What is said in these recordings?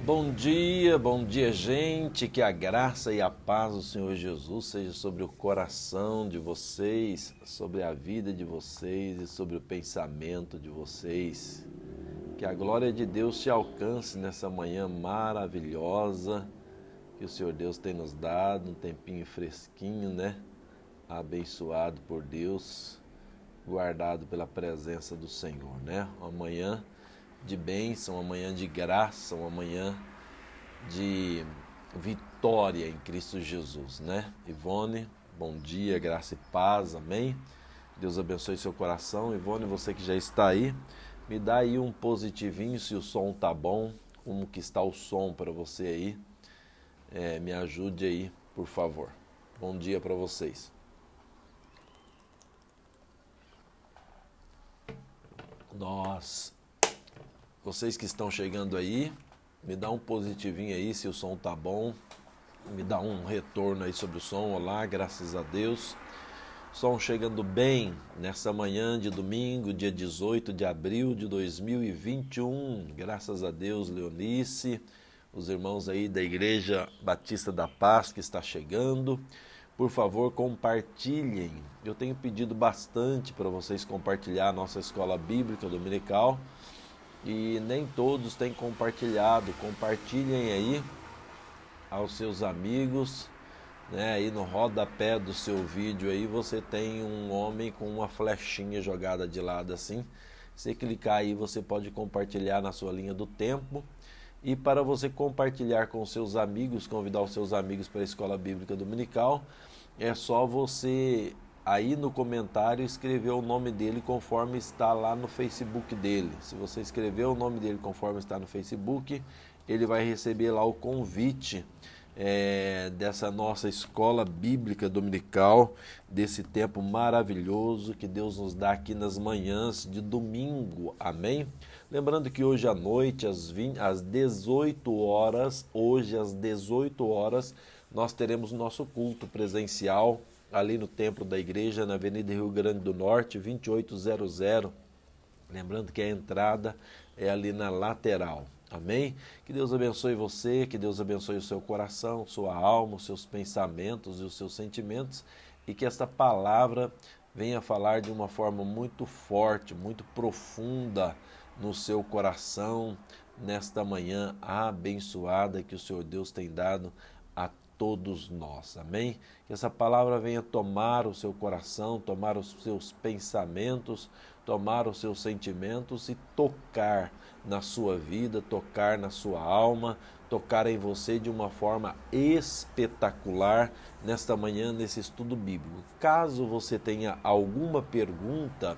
Bom dia, gente. Que a graça e a paz do Senhor Jesus seja sobre o coração de vocês, sobre a vida de vocês e sobre o pensamento de vocês. Que a glória de Deus te alcance nessa manhã maravilhosa que o Senhor Deus tem nos dado, um tempinho fresquinho, né? Abençoado por Deus, guardado pela presença do Senhor, né? Uma manhã de bênção, uma manhã de graça, uma manhã de vitória em Cristo Jesus, né? Ivone, bom dia, graça e paz, amém? Deus abençoe seu coração. Ivone, você que já está aí, me dá aí um positivinho se o som tá bom, como que está o som para você aí, me ajude aí, por favor. Bom dia para vocês. Vocês que estão chegando aí, me dá um positivinho aí se o som tá bom, me dá um retorno aí sobre o som. Olá, graças a Deus. Som chegando bem nessa manhã de domingo, dia 18 de abril de 2021. Graças a Deus, Leonice, os irmãos aí da Igreja Batista da Paz que está chegando. Por favor, compartilhem. Eu tenho pedido bastante para vocês compartilhar a nossa escola bíblica dominical e nem todos têm compartilhado. Compartilhem aí aos seus amigos, né? Aí no rodapé do seu vídeo aí você tem um homem com uma flechinha jogada de lado assim. Se clicar aí você pode compartilhar na sua linha do tempo. E para você compartilhar com os seus amigos, convidar os seus amigos para a Escola Bíblica Dominical, é só você aí no comentário escrever o nome dele conforme está lá no Facebook dele. Se você escrever o nome dele conforme está no Facebook, ele vai receber lá o convite dessa nossa escola bíblica dominical, desse tempo maravilhoso que Deus nos dá aqui nas manhãs de domingo, amém? Lembrando que hoje à noite, às 18 horas, nós teremos nosso culto presencial ali no templo da igreja, na Avenida Rio Grande do Norte, 2800. Lembrando que a entrada é ali na lateral. Amém? Que Deus abençoe você, que Deus abençoe o seu coração, sua alma, os seus pensamentos e os seus sentimentos, e que esta palavra venha falar de uma forma muito forte, muito profunda no seu coração, nesta manhã abençoada que o Senhor Deus tem dado a todos nós. Amém? Que essa palavra venha tomar o seu coração, tomar os seus pensamentos, tomar os seus sentimentos e tocar na sua vida, tocar na sua alma, tocar em você de uma forma espetacular nesta manhã, nesse estudo bíblico. Caso você tenha alguma pergunta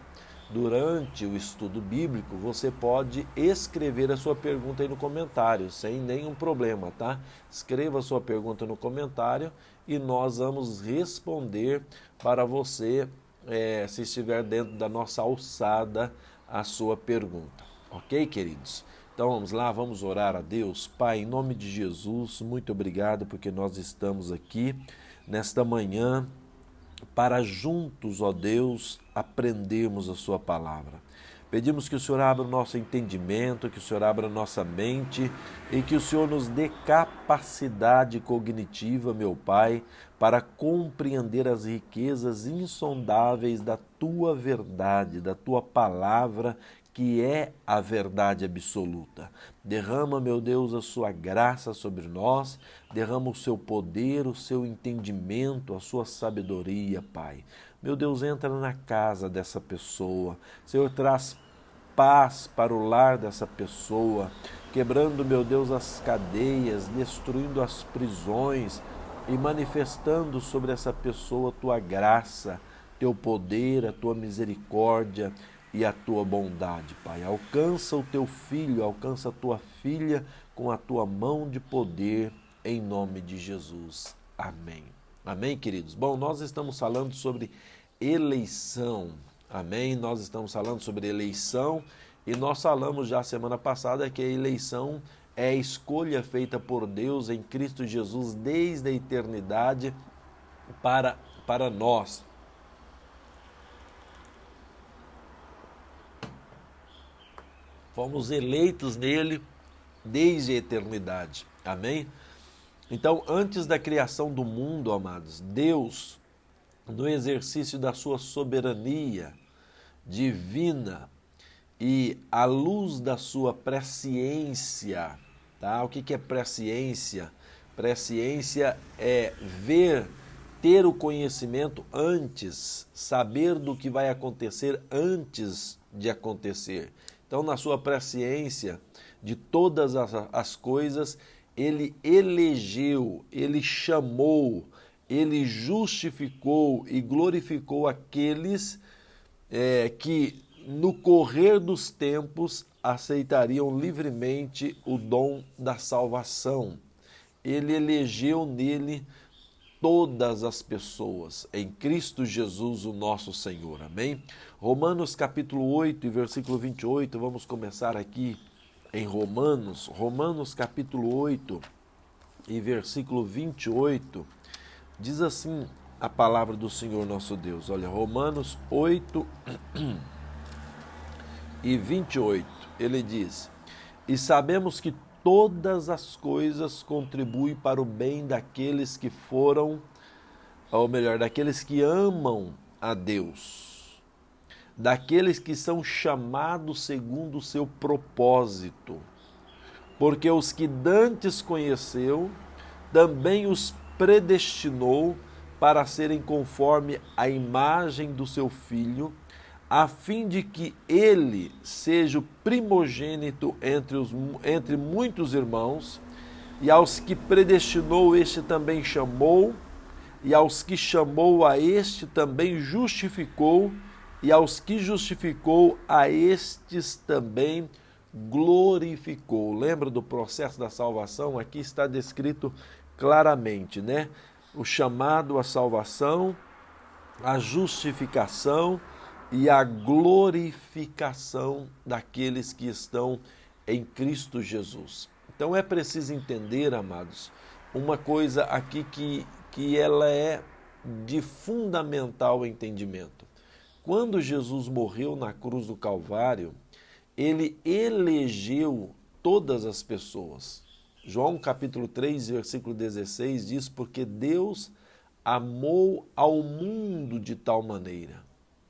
durante o estudo bíblico, você pode escrever a sua pergunta aí no comentário, sem nenhum problema, tá? Escreva a sua pergunta no comentário e nós vamos responder para você, se estiver dentro da nossa alçada, a sua pergunta. Ok, queridos? Então vamos lá, vamos orar a Deus. Pai, em nome de Jesus, muito obrigado porque nós estamos aqui nesta manhã para juntos, ó Deus, aprendermos a sua palavra. Pedimos que o Senhor abra o nosso entendimento, que o Senhor abra a nossa mente e que o Senhor nos dê capacidade cognitiva, meu Pai, para compreender as riquezas insondáveis da Tua verdade, da Tua palavra, que é a verdade absoluta. Derrama, meu Deus, a sua graça sobre nós, derrama o seu poder, o seu entendimento, a sua sabedoria, Pai. Meu Deus, entra na casa dessa pessoa. Senhor, traz paz para o lar dessa pessoa, quebrando, meu Deus, as cadeias, destruindo as prisões e manifestando sobre essa pessoa a tua graça, teu poder, a tua misericórdia e a tua bondade, Pai. Alcança o teu filho, alcança a tua filha com a tua mão de poder, em nome de Jesus. Amém. Amém, queridos? Bom, nós estamos falando sobre eleição. Amém? Nós estamos falando sobre eleição e nós falamos já semana passada que a eleição é a escolha feita por Deus em Cristo Jesus desde a eternidade para nós. Fomos eleitos nele desde a eternidade. Amém? Então, antes da criação do mundo, amados, Deus, no exercício da sua soberania divina e à luz da sua presciência, tá? O que é presciência? Presciência é ver, ter o conhecimento antes, saber do que vai acontecer antes de acontecer. Então, na sua presciência de todas as coisas, ele elegeu, ele chamou, ele justificou e glorificou aqueles que no correr dos tempos aceitariam livremente o dom da salvação. Ele elegeu nele todas as pessoas, em Cristo Jesus, o nosso Senhor. Amém? Romanos capítulo 8 e versículo 28, vamos começar aqui em Romanos capítulo 8 e versículo 28, diz assim a palavra do Senhor nosso Deus. Olha, Romanos 8 e 28, ele diz: e sabemos que todas as coisas contribuem para o bem daqueles que foram, ou melhor, daqueles que amam a Deus, daqueles que são chamados segundo o seu propósito. Porque os que dantes conheceu, também os predestinou para serem conforme a imagem do seu Filho, a fim de que ele seja o primogênito entre muitos irmãos. E aos que predestinou, este também chamou, e aos que chamou, a este também justificou, e aos que justificou, a estes também glorificou. Lembra do processo da salvação? Aqui está descrito claramente, né? O chamado à salvação, a justificação e a glorificação daqueles que estão em Cristo Jesus. Então é preciso entender, amados, uma coisa aqui que ela é de fundamental entendimento. Quando Jesus morreu na cruz do Calvário, ele elegeu todas as pessoas. João capítulo 3, versículo 16 diz: porque Deus amou ao mundo de tal maneira.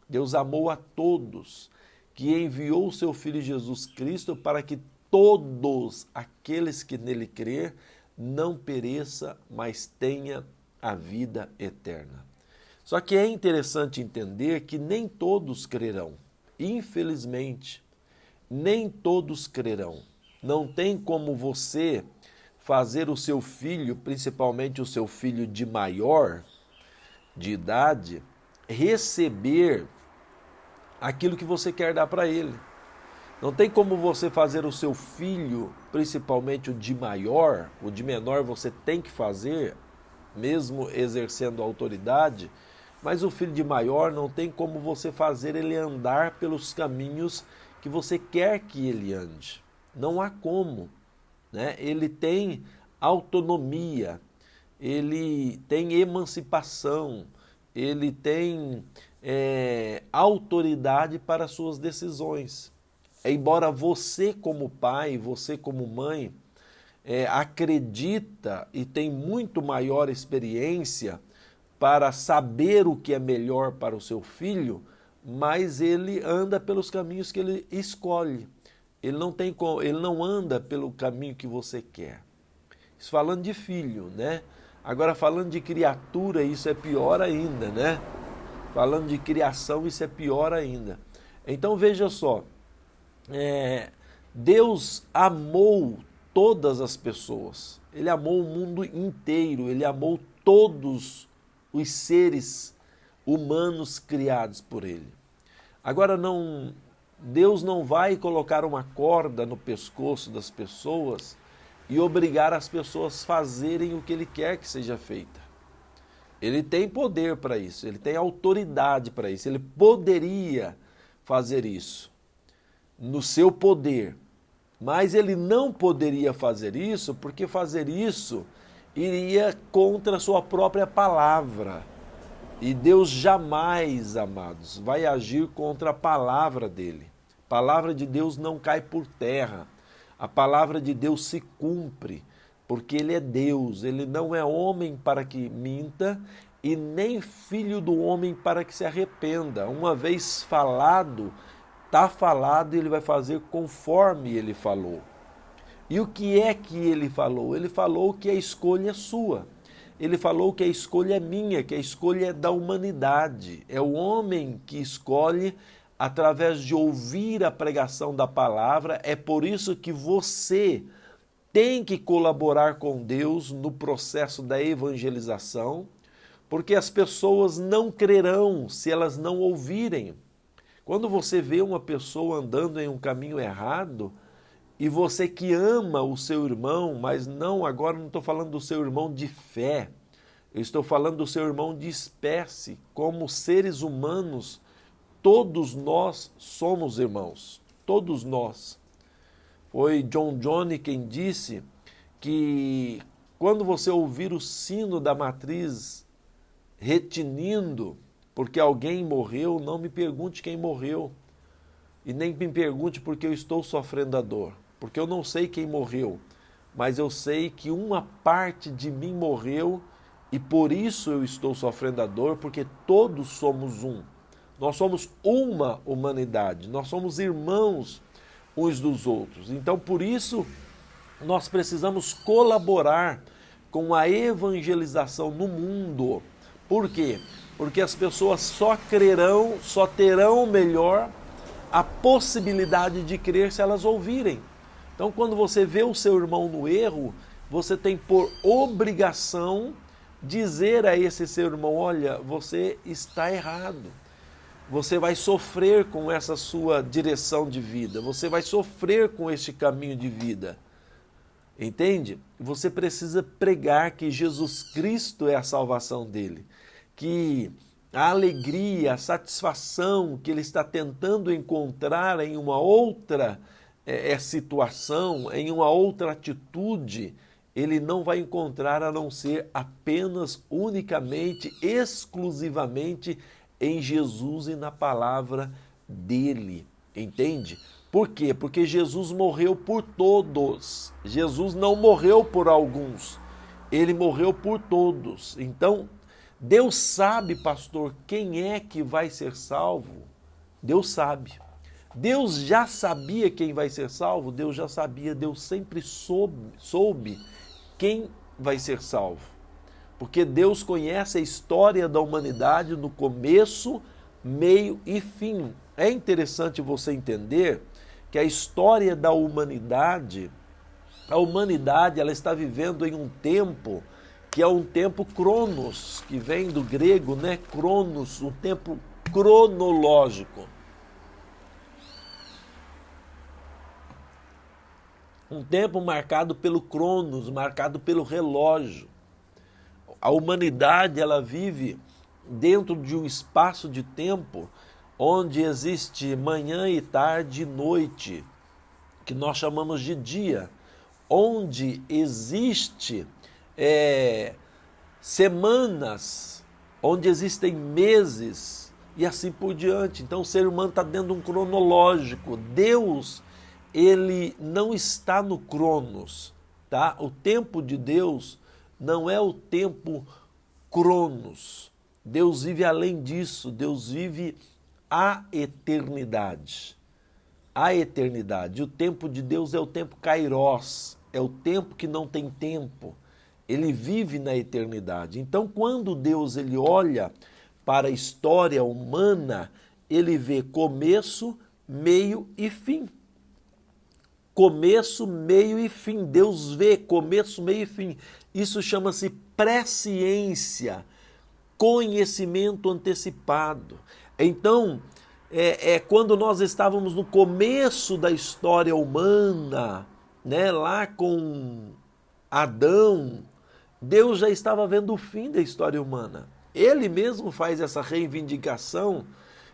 Deus amou a todos, que enviou o seu Filho Jesus Cristo para que todos aqueles que nele crer não pereça, mas tenha a vida eterna. Só que é interessante entender que nem todos crerão. Infelizmente, nem todos crerão. Não tem como você fazer o seu filho, principalmente o seu filho de maior de idade, receber aquilo que você quer dar para ele. Não tem como você fazer o seu filho, principalmente o de maior, o de menor você tem que fazer, mesmo exercendo autoridade, mas o filho de maior não tem como você fazer ele andar pelos caminhos que você quer que ele ande. Não há como, né? Ele tem autonomia, ele tem emancipação, ele tem autoridade para suas decisões. Embora você como pai, você como mãe, acredita e tem muito maior experiência para saber o que é melhor para o seu filho, mas ele anda pelos caminhos que ele escolhe. Ele não anda pelo caminho que você quer. Isso falando de filho, né? Agora falando de criatura, isso é pior ainda, né? Falando de criação, isso é pior ainda. Então veja só, Deus amou todas as pessoas. Ele amou o mundo inteiro, ele amou todos os seres humanos criados por ele. Agora Deus não vai colocar uma corda no pescoço das pessoas e obrigar as pessoas a fazerem o que ele quer que seja feita. Ele tem poder para isso, ele tem autoridade para isso, ele poderia fazer isso no seu poder, mas ele não poderia fazer isso porque fazer isso iria contra a sua própria palavra. E Deus jamais, amados, vai agir contra a palavra dele. A palavra de Deus não cai por terra. A palavra de Deus se cumpre, porque Ele é Deus, Ele não é homem para que minta e nem filho do homem para que se arrependa. Uma vez falado, está falado e Ele vai fazer conforme Ele falou. E o que é que Ele falou? Ele falou que a escolha é sua. Ele falou que a escolha é minha, que a escolha é da humanidade. É o homem que escolhe através de ouvir a pregação da palavra. É por isso que você tem que colaborar com Deus no processo da evangelização, porque as pessoas não crerão se elas não ouvirem. Quando você vê uma pessoa andando em um caminho errado, e você que ama o seu irmão, mas não, agora não estou falando do seu irmão de fé, eu estou falando do seu irmão de espécie, como seres humanos, todos nós somos irmãos, todos nós. Foi John Johnny quem disse que quando você ouvir o sino da matriz retinindo, porque alguém morreu, não me pergunte quem morreu, e nem me pergunte porque eu estou sofrendo a dor, porque eu não sei quem morreu, mas eu sei que uma parte de mim morreu e por isso eu estou sofrendo a dor, porque todos somos um. Nós somos uma humanidade, nós somos irmãos uns dos outros. Então, por isso, nós precisamos colaborar com a evangelização no mundo. Por quê? Porque as pessoas só crerão, só terão melhor a possibilidade de crer se elas ouvirem. Então, quando você vê o seu irmão no erro, você tem por obrigação dizer a esse seu irmão, olha, você está errado. Você vai sofrer com essa sua direção de vida, você vai sofrer com este caminho de vida. Entende? Você precisa pregar que Jesus Cristo é a salvação dele, que a alegria, a satisfação que ele está tentando encontrar em uma outra situação, em uma outra atitude, ele não vai encontrar a não ser apenas, unicamente, exclusivamente em Jesus e na palavra dele, entende? Por quê? Porque Jesus morreu por todos, Jesus não morreu por alguns, ele morreu por todos. Então, Deus sabe, pastor, quem é que vai ser salvo? Deus sabe. Deus já sabia quem vai ser salvo? Deus já sabia, Deus sempre soube quem vai ser salvo. Porque Deus conhece a história da humanidade no começo, meio e fim. É interessante você entender que a história da humanidade, ela está vivendo em um tempo que é um tempo cronos, que vem do grego, né? Cronos, um tempo cronológico. Um tempo marcado pelo cronos, marcado pelo relógio. A humanidade, ela vive dentro de um espaço de tempo onde existe manhã e tarde e noite, que nós chamamos de dia, onde existe semanas, onde existem meses e assim por diante. Então o ser humano está dentro de um cronológico. Deus, ele não está no cronos, tá? O tempo de Deus não é o tempo cronos. Deus vive além disso, Deus vive a eternidade. A eternidade. O tempo de Deus é o tempo kairos, é o tempo que não tem tempo. Ele vive na eternidade. Então, quando Deus ele olha para a história humana, ele vê começo, meio e fim. Começo, meio e fim. Deus vê começo, meio e fim. Isso chama-se presciência, conhecimento antecipado. Então, quando nós estávamos no começo da história humana, né, lá com Adão, Deus já estava vendo o fim da história humana. Ele mesmo faz essa reivindicação.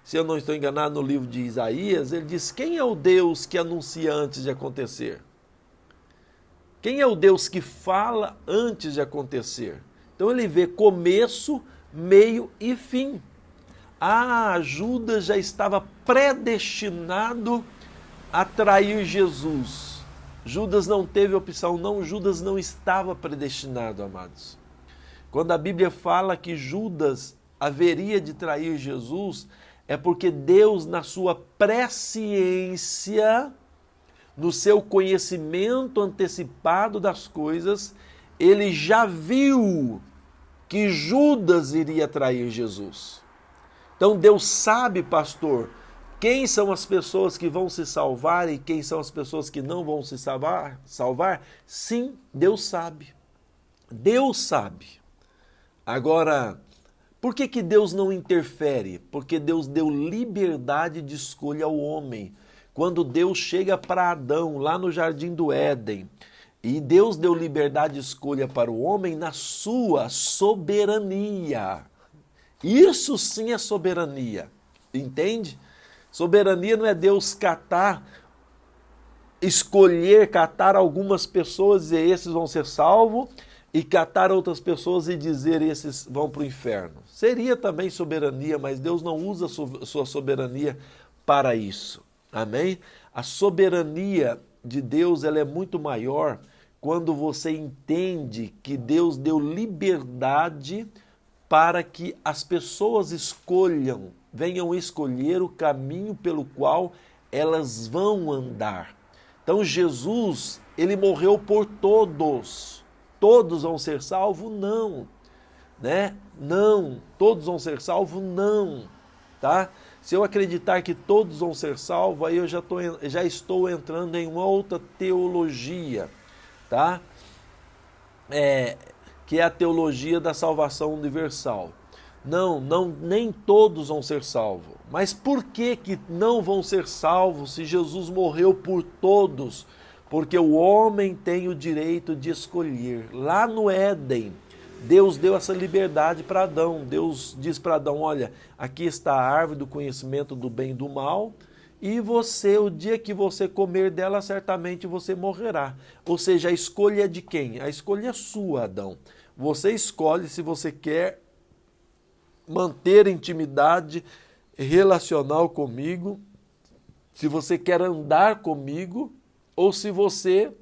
Se eu não estou enganado, no livro de Isaías, ele diz, quem é o Deus que anuncia antes de acontecer? Quem é o Deus que fala antes de acontecer? Então ele vê começo, meio e fim. Judas já estava predestinado a trair Jesus. Judas não teve opção, não, Judas não estava predestinado, amados. Quando a Bíblia fala que Judas haveria de trair Jesus, é porque Deus, na sua presciência, no seu conhecimento antecipado das coisas, ele já viu que Judas iria trair Jesus. Então Deus sabe, pastor, quem são as pessoas que vão se salvar e quem são as pessoas que não vão se salvar? Sim, Deus sabe. Deus sabe. Agora, por que Deus não interfere? Porque Deus deu liberdade de escolha ao homem. Quando Deus chega para Adão, lá no Jardim do Éden, e Deus deu liberdade de escolha para o homem na sua soberania. Isso sim é soberania, entende? Soberania não é Deus catar algumas pessoas e dizer esses vão ser salvos, e catar outras pessoas e dizer esses vão para o inferno. Seria também soberania, mas Deus não usa sua soberania para isso. Amém? A soberania de Deus, ela é muito maior quando você entende que Deus deu liberdade para que as pessoas venham escolher o caminho pelo qual elas vão andar. Então Jesus, ele morreu por todos. Todos vão ser salvos? Não. Né? Não. Todos vão ser salvos? Não. Tá? Se eu acreditar que todos vão ser salvos, aí eu já estou entrando em uma outra teologia, tá? Que é a teologia da salvação universal. Não, nem todos vão ser salvos. Mas por que não vão ser salvos se Jesus morreu por todos? Porque o homem tem o direito de escolher. Lá no Éden, Deus deu essa liberdade para Adão. Deus diz para Adão, olha, aqui está a árvore do conhecimento do bem e do mal, e você, o dia que você comer dela, certamente você morrerá. Ou seja, a escolha é de quem? A escolha é sua, Adão. Você escolhe se você quer manter intimidade relacional comigo, se você quer andar comigo, ou se você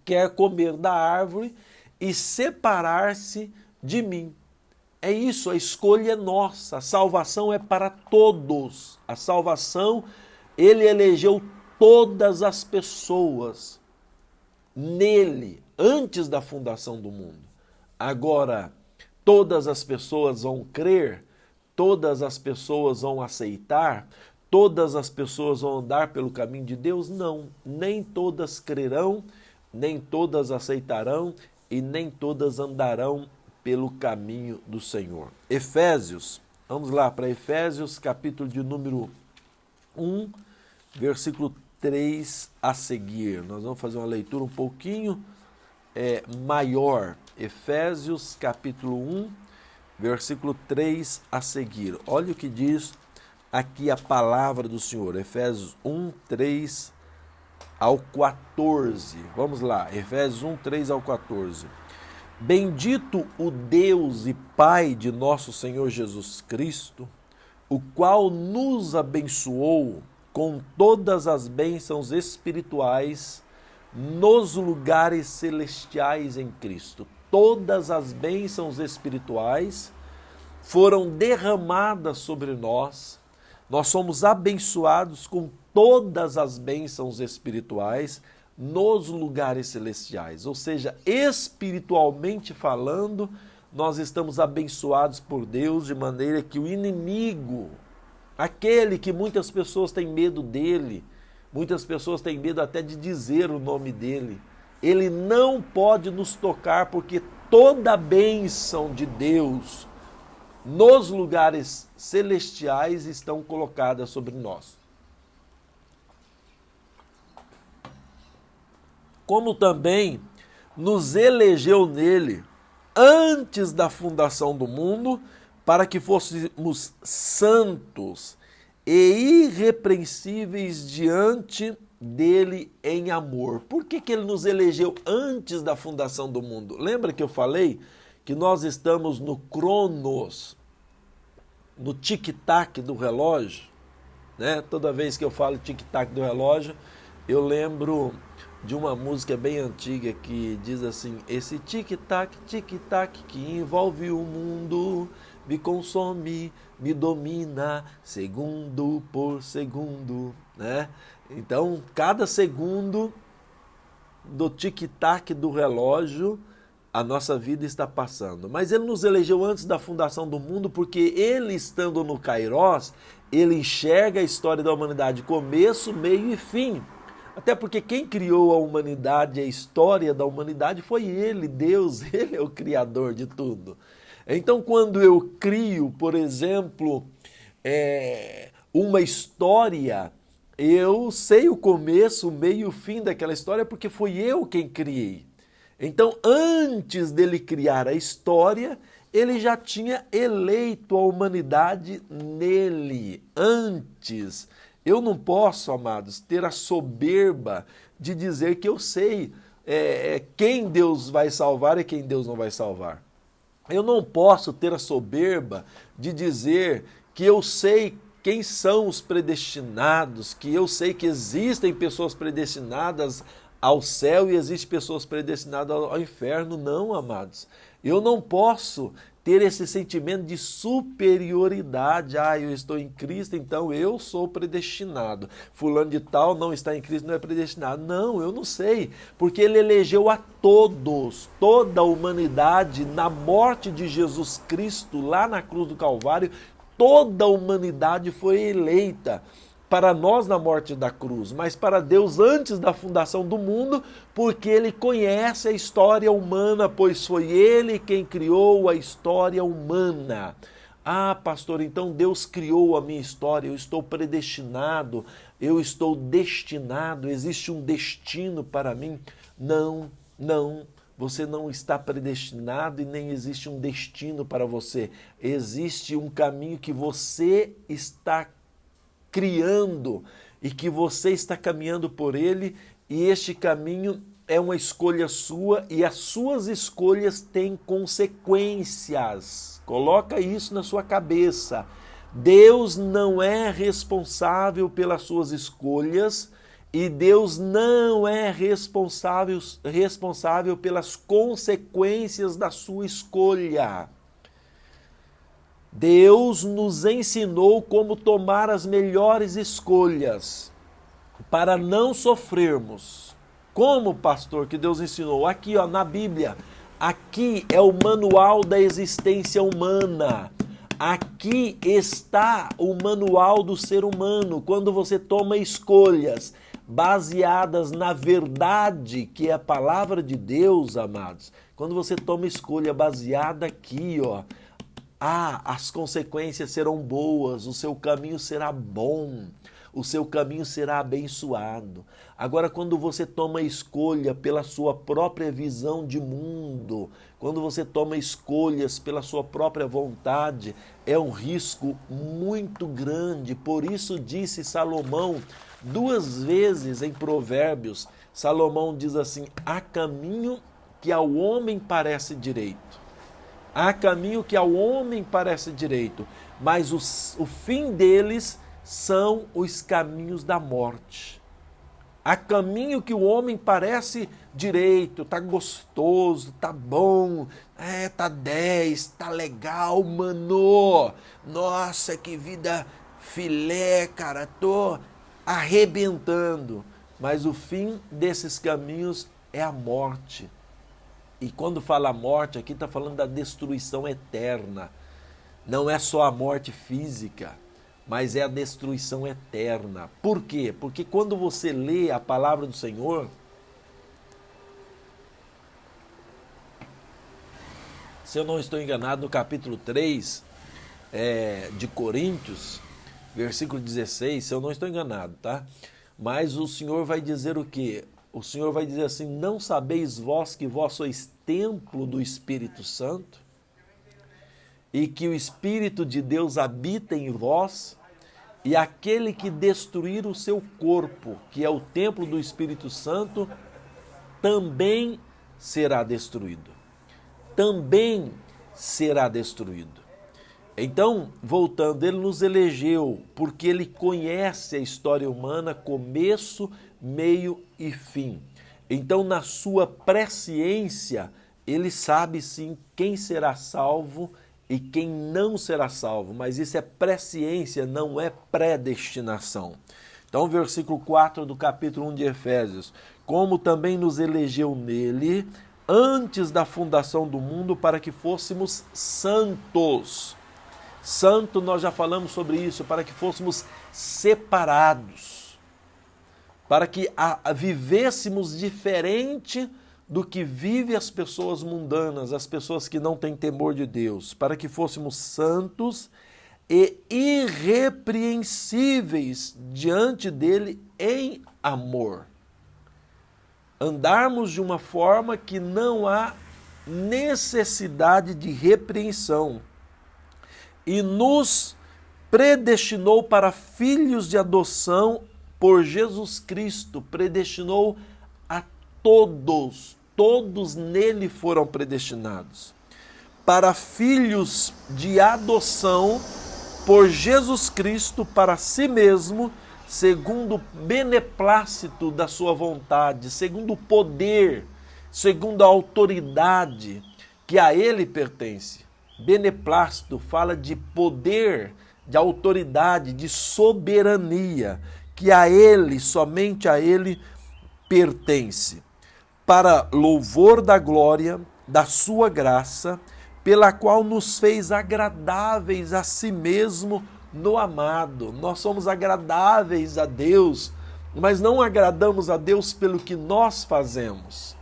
quer comer da árvore e separar-se de mim. É isso, a escolha é nossa, a salvação é para todos. A salvação, ele elegeu todas as pessoas nele, antes da fundação do mundo. Agora, todas as pessoas vão crer, todas as pessoas vão aceitar, todas as pessoas vão andar pelo caminho de Deus? Não, nem todas crerão, nem todas aceitarão, e nem todas andarão pelo caminho do Senhor. Efésios, vamos lá para Efésios, capítulo de número 1, versículo 3 a seguir. Nós vamos fazer uma leitura um pouquinho maior. Efésios, capítulo 1, versículo 3 a seguir. Olha o que diz aqui a palavra do Senhor. Efésios 1, 3 ao 14. Vamos lá, Efésios 1, 3 ao 14. Bendito o Deus e Pai de nosso Senhor Jesus Cristo, o qual nos abençoou com todas as bênçãos espirituais nos lugares celestiais em Cristo. Todas as bênçãos espirituais foram derramadas sobre nós. Nós somos abençoados com todas as bênçãos espirituais nos lugares celestiais. Ou seja, espiritualmente falando, nós estamos abençoados por Deus de maneira que o inimigo, aquele que muitas pessoas têm medo dele, muitas pessoas têm medo até de dizer o nome dele, ele não pode nos tocar, porque toda a bênção de Deus nos lugares celestiais estão colocadas sobre nós. Como também nos elegeu nele antes da fundação do mundo, para que fôssemos santos e irrepreensíveis diante dele em amor. Por que ele nos elegeu antes da fundação do mundo? Lembra que eu falei que nós estamos no cronos, no tic-tac do relógio, né? Toda vez que eu falo tic-tac do relógio, eu lembro de uma música bem antiga que diz assim: esse tic-tac que envolve o mundo me consome, me domina, segundo por segundo, né? Então, cada segundo do tic-tac do relógio, a nossa vida está passando. Mas ele nos elegeu antes da fundação do mundo, porque ele, estando no Kairós, ele enxerga a história da humanidade, começo, meio e fim. Até porque quem criou a humanidade, a história da humanidade, foi ele, Deus, ele é o criador de tudo. Então, quando eu crio, por exemplo, uma história, eu sei o começo, o meio e o fim daquela história, porque foi eu quem criei. Então, antes dele criar a história, ele já tinha eleito a humanidade nele, antes. Eu não posso, amados, ter a soberba de dizer que eu sei quem Deus vai salvar e quem Deus não vai salvar. Eu não posso ter a soberba de dizer que eu sei quem são os predestinados, que eu sei que existem pessoas predestinadas ao céu e existem pessoas predestinadas ao inferno. Não, amados. Eu não posso ter esse sentimento de superioridade. Eu estou em Cristo, então eu sou predestinado. Fulano de tal não está em Cristo, não é predestinado. Não, eu não sei, porque ele elegeu a todos, toda a humanidade, na morte de Jesus Cristo, lá na cruz do Calvário. Toda a humanidade foi eleita para nós na morte da cruz, mas para Deus antes da fundação do mundo, porque ele conhece a história humana, pois foi ele quem criou a história humana. Pastor, então Deus criou a minha história, eu estou predestinado, eu estou destinado, existe um destino para mim? Não, não. Você não está predestinado e nem existe um destino para você. Existe um caminho que você está criando e que você está caminhando por ele, e este caminho é uma escolha sua e as suas escolhas têm consequências. Coloca isso na sua cabeça. Deus não é responsável pelas suas escolhas, e Deus não é responsável pelas consequências da sua escolha. Deus nos ensinou como tomar as melhores escolhas para não sofrermos. Como, pastor, que Deus ensinou? Aqui, na Bíblia. Aqui é o manual da existência humana. Aqui está o manual do ser humano. Quando você toma escolhas baseadas na verdade, que é a palavra de Deus, amados. Quando você toma escolha baseada aqui, as consequências serão boas, o seu caminho será bom, o seu caminho será abençoado. Agora, quando você toma escolha pela sua própria visão de mundo, quando você toma escolhas pela sua própria vontade, é um risco muito grande. Por isso disse Salomão 2 vezes em Provérbios, Salomão diz assim: há caminho que ao homem parece direito. Há caminho que ao homem parece direito, mas o fim deles são os caminhos da morte. Há caminho que o homem parece direito, tá gostoso, tá bom, tá 10, tá legal, mano. Nossa, que vida filé, cara, tô arrebentando. Mas o fim desses caminhos é a morte. E quando fala morte, aqui está falando da destruição eterna. Não é só a morte física, mas é a destruição eterna. Por quê? Porque quando você lê a palavra do Senhor, se eu não estou enganado, no capítulo 3 de Coríntios, versículo 16, se eu não estou enganado, tá? Mas o Senhor vai dizer o quê? O Senhor vai dizer assim: não sabeis vós que vós sois templo do Espírito Santo? E que o Espírito de Deus habita em vós? E aquele que destruir o seu corpo, que é o templo do Espírito Santo, também será destruído. Também será destruído. Então, voltando, ele nos elegeu porque ele conhece a história humana, começo, meio e fim. Então, na sua presciência, ele sabe sim quem será salvo e quem não será salvo, mas isso é presciência, não é predestinação. Então, versículo 4 do capítulo 1 de Efésios, como também nos elegeu nele antes da fundação do mundo para que fôssemos santos. Santo, nós já falamos sobre isso, para que fôssemos separados, para que vivêssemos diferente do que vivem as pessoas mundanas, as pessoas que não têm temor de Deus, para que fôssemos santos e irrepreensíveis diante dele em amor. Andarmos de uma forma que não há necessidade de repreensão. E nos predestinou para filhos de adoção por Jesus Cristo, predestinou a todos, todos nele foram predestinados, para filhos de adoção por Jesus Cristo para si mesmo, segundo o beneplácito da sua vontade, segundo o poder, segundo a autoridade que a ele pertence. Beneplácito fala de poder, de autoridade, de soberania, que a ele, somente a ele, pertence. Para louvor da glória, da sua graça, pela qual nos fez agradáveis a si mesmo no amado. Nós somos agradáveis a Deus, mas não agradamos a Deus pelo que nós fazemos.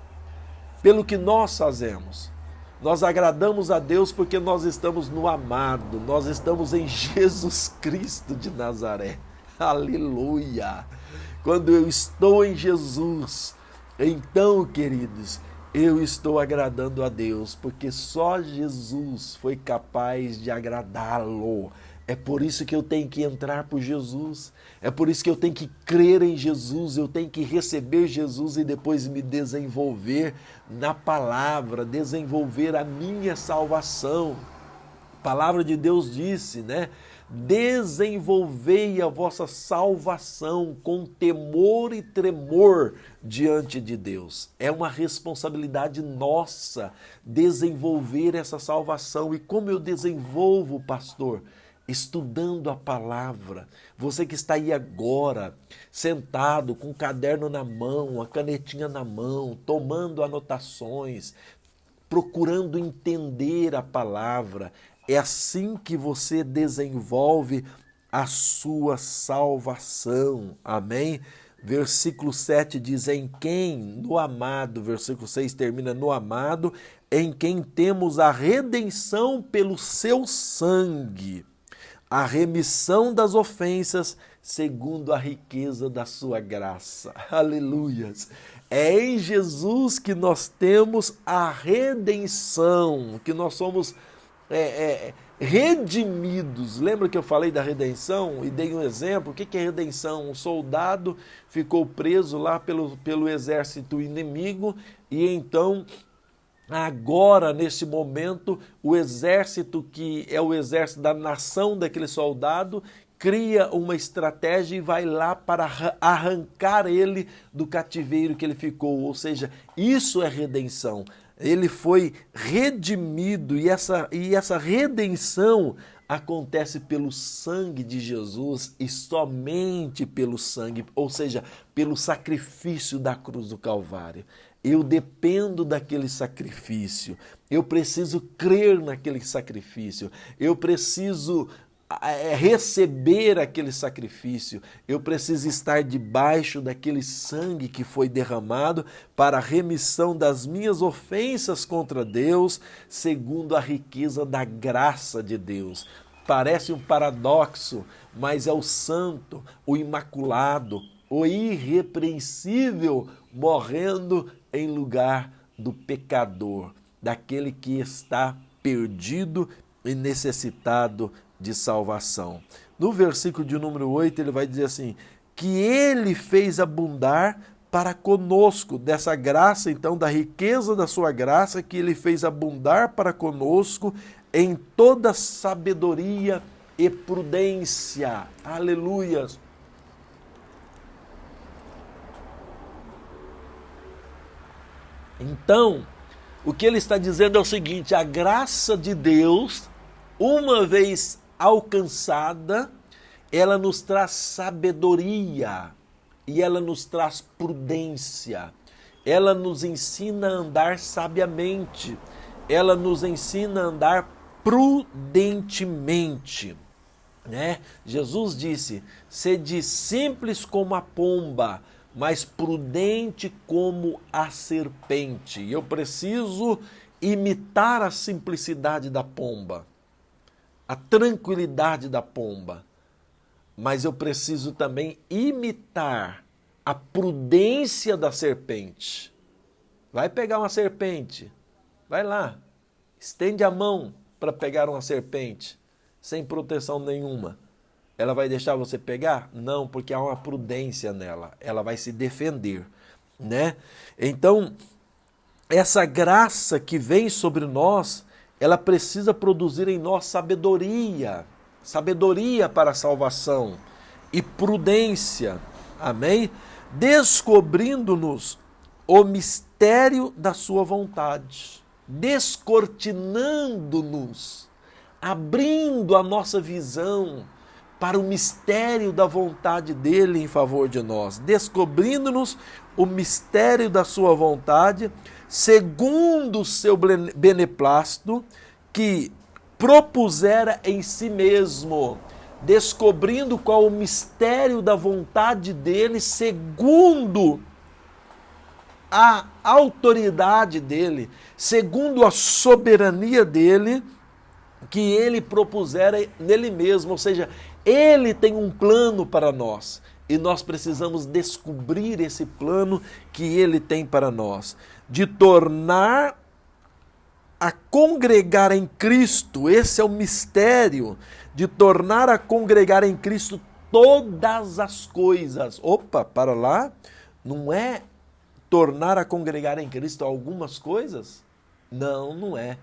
Pelo que nós fazemos. Nós agradamos a Deus porque nós estamos no amado, nós estamos em Jesus Cristo de Nazaré. Aleluia! Quando eu estou em Jesus, então, queridos, eu estou agradando a Deus, porque só Jesus foi capaz de agradá-lo. É por isso que eu tenho que entrar por Jesus, é por isso que eu tenho que crer em Jesus, eu tenho que receber Jesus e depois me desenvolver na palavra, desenvolver a minha salvação. A palavra de Deus disse, né? Desenvolvei a vossa salvação com temor e tremor diante de Deus. É uma responsabilidade nossa desenvolver essa salvação. E como eu desenvolvo, pastor? Estudando a palavra. Você que está aí agora, sentado com o caderno na mão, a canetinha na mão, tomando anotações, procurando entender a palavra. É assim que você desenvolve a sua salvação. Amém? Versículo 7 diz, em quem, no amado, versículo 6 termina, no amado, em quem temos a redenção pelo seu sangue, a remissão das ofensas, segundo a riqueza da sua graça. Aleluias! É em Jesus que nós temos a redenção, que nós somos redimidos. Lembra que eu falei da redenção e dei um exemplo? O que é redenção? Um soldado ficou preso lá pelo exército inimigo e então, agora, nesse momento, o exército que é o exército da nação daquele soldado cria uma estratégia e vai lá para arrancar ele do cativeiro que ele ficou. Ou seja, isso é redenção. Ele foi redimido e essa redenção acontece pelo sangue de Jesus e somente pelo sangue, ou seja, pelo sacrifício da cruz do Calvário. Eu dependo daquele sacrifício, eu preciso crer naquele sacrifício, eu preciso receber aquele sacrifício, eu preciso estar debaixo daquele sangue que foi derramado para a remissão das minhas ofensas contra Deus, segundo a riqueza da graça de Deus. Parece um paradoxo, mas é o santo, o imaculado, o irrepreensível morrendo em lugar do pecador, daquele que está perdido e necessitado de salvação. No versículo de número 8, ele vai dizer assim, que ele fez abundar para conosco, dessa graça, então, da riqueza da sua graça, que ele fez abundar para conosco em toda sabedoria e prudência. Aleluias! Então, o que ele está dizendo é o seguinte: a graça de Deus, uma vez alcançada, ela nos traz sabedoria e ela nos traz prudência. Ela nos ensina a andar sabiamente. Ela nos ensina a andar prudentemente. Né? Jesus disse: sede simples como a pomba, mas prudente como a serpente. E eu preciso imitar a simplicidade da pomba, a tranquilidade da pomba, mas eu preciso também imitar a prudência da serpente. Vai pegar uma serpente, vai lá, estende a mão para pegar uma serpente, sem proteção nenhuma. Ela vai deixar você pegar? Não, porque há uma prudência nela. Ela vai se defender, né? Então, essa graça que vem sobre nós, ela precisa produzir em nós sabedoria. Sabedoria para a salvação e prudência. Amém? Descobrindo-nos o mistério da sua vontade. Descortinando-nos, abrindo a nossa visão para o mistério da vontade dele em favor de nós, descobrindo-nos o mistério da sua vontade, segundo o seu beneplácito, que propusera em si mesmo, descobrindo qual o mistério da vontade dele, segundo a autoridade dele, segundo a soberania dele, que ele propusera nele mesmo, ou seja, ele tem um plano para nós e nós precisamos descobrir esse plano que ele tem para nós, de tornar a congregar em Cristo. Esse é o mistério, de tornar a congregar em Cristo todas as coisas. Opa, para lá, não é tornar a congregar em Cristo algumas coisas? Não, não é.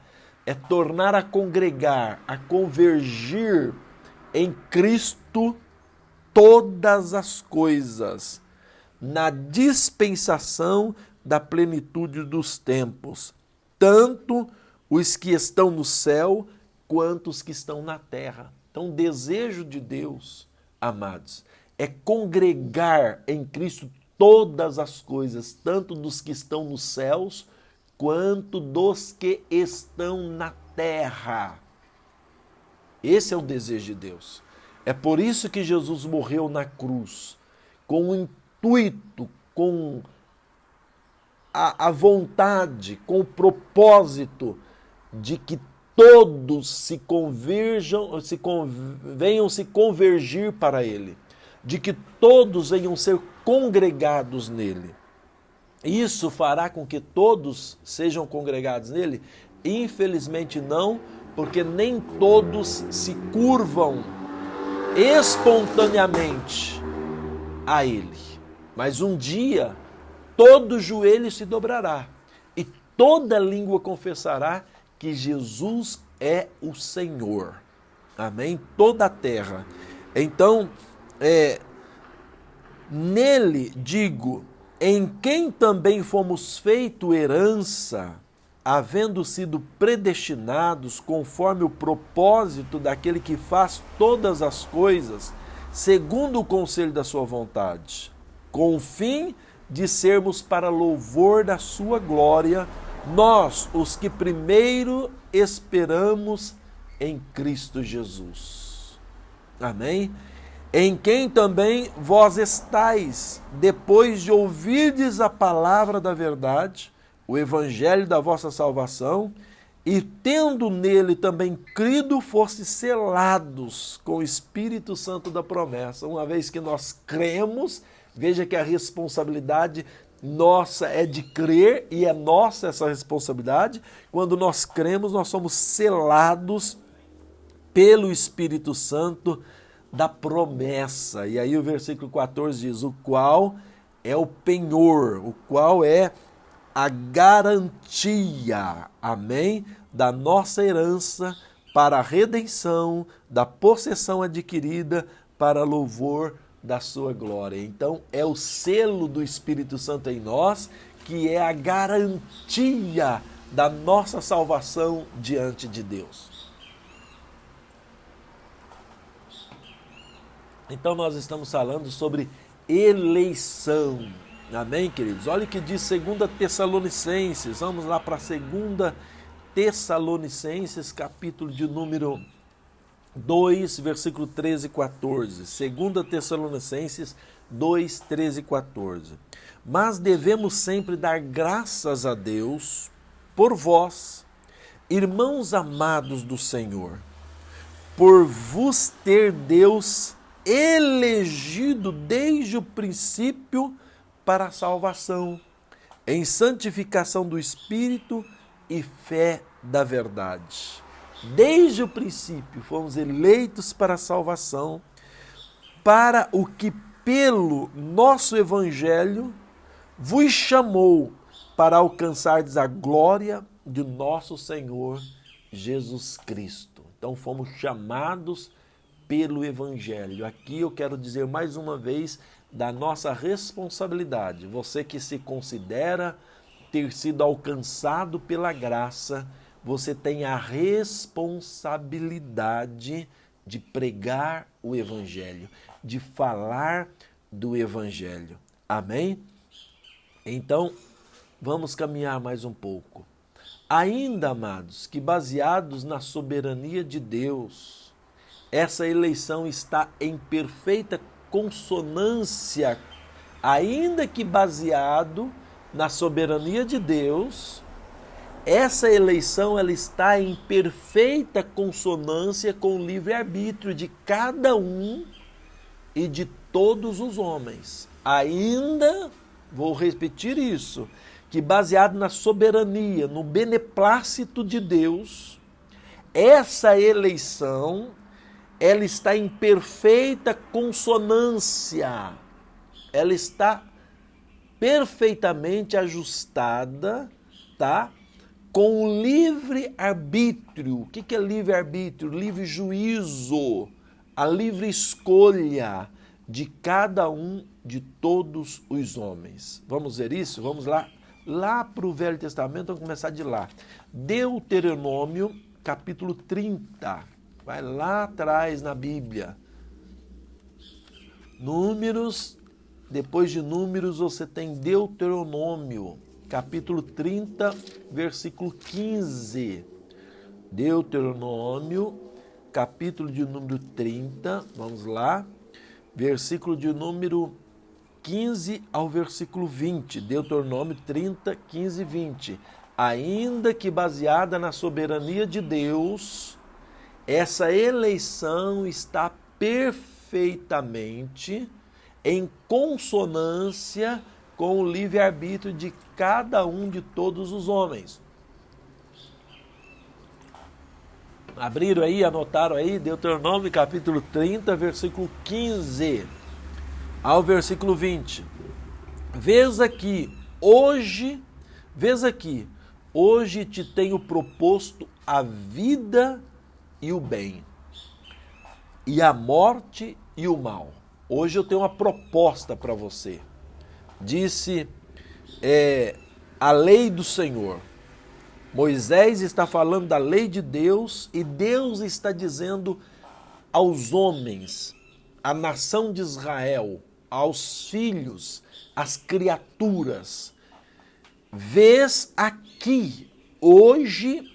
É tornar a congregar, a convergir em Cristo todas as coisas, na dispensação da plenitude dos tempos, tanto os que estão no céu quanto os que estão na terra. Então, o desejo de Deus, amados, é congregar em Cristo todas as coisas, tanto dos que estão nos céus quanto dos que estão na terra. Esse é o desejo de Deus. É por isso que Jesus morreu na cruz, com o intuito, com a vontade, com o propósito de que todos se converjam, venham se convergir para Ele, de que todos venham ser congregados nele. Isso fará com que todos sejam congregados nele? Infelizmente não, porque nem todos se curvam espontaneamente a ele. Mas um dia, todo joelho se dobrará e toda língua confessará que Jesus é o Senhor. Amém? Toda a terra. Então, nele, digo, em quem também fomos feito herança, havendo sido predestinados conforme o propósito daquele que faz todas as coisas, segundo o conselho da sua vontade, com o fim de sermos para louvor da sua glória, nós, os que primeiro esperamos em Cristo Jesus. Amém? Em quem também vós estáis, depois de ouvirdes a palavra da verdade, o evangelho da vossa salvação, e tendo nele também crido, fostes selados com o Espírito Santo da promessa. Uma vez que nós cremos, veja que a responsabilidade nossa é de crer, e é nossa essa responsabilidade. Quando nós cremos, nós somos selados pelo Espírito Santo da promessa. E aí o versículo 14 diz: o qual é o penhor, o qual é a garantia, amém, da nossa herança para a redenção, da possessão adquirida para louvor da sua glória. Então, é o selo do Espírito Santo em nós que é a garantia da nossa salvação diante de Deus. Então nós estamos falando sobre eleição. Amém, queridos? Olha o que diz 2 Tessalonicenses. Vamos lá para 2 Tessalonicenses, capítulo de número 2, versículo 13 e 14. 2 Tessalonicenses 2, 13 e 14. Mas devemos sempre dar graças a Deus por vós, irmãos amados do Senhor, por vos ter Deus elegido desde o princípio para a salvação, em santificação do Espírito e fé da verdade. Desde o princípio fomos eleitos para a salvação, para o que pelo nosso Evangelho vos chamou para alcançardes a glória de nosso Senhor Jesus Cristo. Então fomos chamados pelo Evangelho. Aqui eu quero dizer mais uma vez da nossa responsabilidade. Você que se considera ter sido alcançado pela graça, você tem a responsabilidade de pregar o Evangelho, de falar do Evangelho. Amém? Então, vamos caminhar mais um pouco. Ainda, amados, que baseados na soberania de Deus, essa eleição está em perfeita consonância, ainda que baseado na soberania de Deus, essa eleição ela está em perfeita consonância com o livre-arbítrio de cada um e de todos os homens. Ainda, vou repetir isso, que baseado na soberania, no beneplácito de Deus, essa eleição ela está em perfeita consonância, ela está perfeitamente ajustada, tá? Com o livre-arbítrio. O que é livre-arbítrio? Livre juízo, a livre escolha de cada um de todos os homens. Vamos ver isso? Vamos lá para o Velho Testamento, vamos começar de lá. Deuteronômio, capítulo 30. Vai lá atrás na Bíblia. Números, depois de Números você tem Deuteronômio, capítulo 30, versículo 15. Deuteronômio, capítulo de número 30, vamos lá, versículo de número 15 ao versículo 20. Deuteronômio 30, 15 e 20. Ainda que baseada na soberania de Deus, essa eleição está perfeitamente em consonância com o livre-arbítrio de cada um de todos os homens. Abriram aí, anotaram aí, Deuteronômio capítulo 30, versículo 15 ao versículo 20. Vês aqui, hoje te tenho proposto a vida e o bem, e a morte e o mal. Hoje eu tenho uma proposta para você. Disse a lei do Senhor. Moisés está falando da lei de Deus e Deus está dizendo aos homens, à nação de Israel, aos filhos, às criaturas: vês aqui, hoje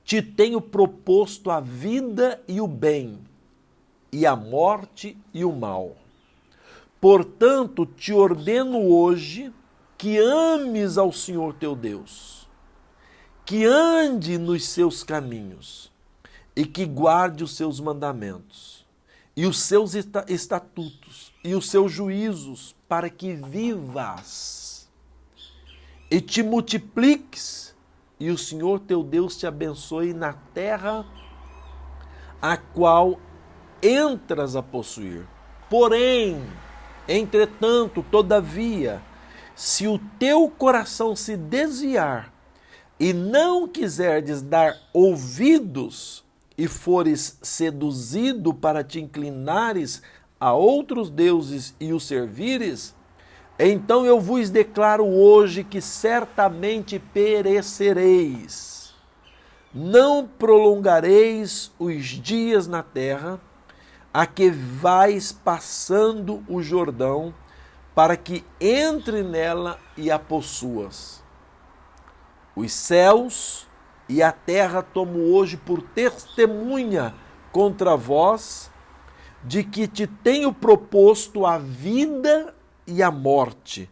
te tenho proposto a vida e o bem, e a morte e o mal. Portanto, te ordeno hoje que ames ao Senhor teu Deus, que ande nos seus caminhos e que guarde os seus mandamentos e os seus estatutos e os seus juízos, para que vivas e te multipliques e o Senhor teu Deus te abençoe na terra a qual entras a possuir. Porém, entretanto, todavia, se o teu coração se desviar e não quiserdes dar ouvidos e fores seduzido para te inclinares a outros deuses e os servires, Então eu vos declaro hoje que certamente perecereis. Não prolongareis os dias na terra, a que vais passando o Jordão, para que entre nela e a possuas. Os céus e a terra tomo hoje por testemunha contra vós, de que te tenho proposto a vida e a morte,